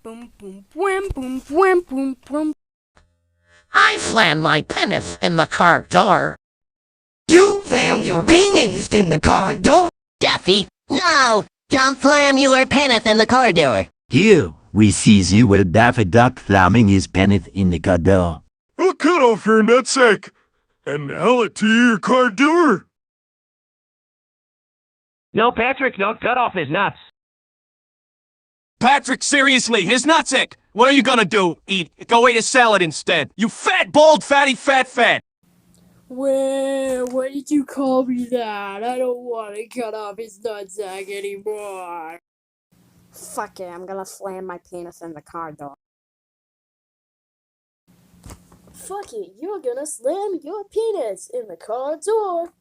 boom, boom, boom, boom, boom, boom, boom. I slammed my penith in the car door. You slammed your penis in the car door? Daffy, no! Don't slam your penith in the car door. Here, we sees you with Daffy Duck slamming his penith in the car door. I'll cut off your nutsack and nail it to your car door. No, Patrick, don't cut off his nuts. Patrick, seriously, his nutsack! What are you gonna do? Go eat a salad instead. You fat, bald, fatty, fat. Well, why did you call me that? I don't want to cut off his nutsack anymore. Fuck it, I'm gonna slam my penis in the car door. Fuck it, you're gonna slam your penis in the car door.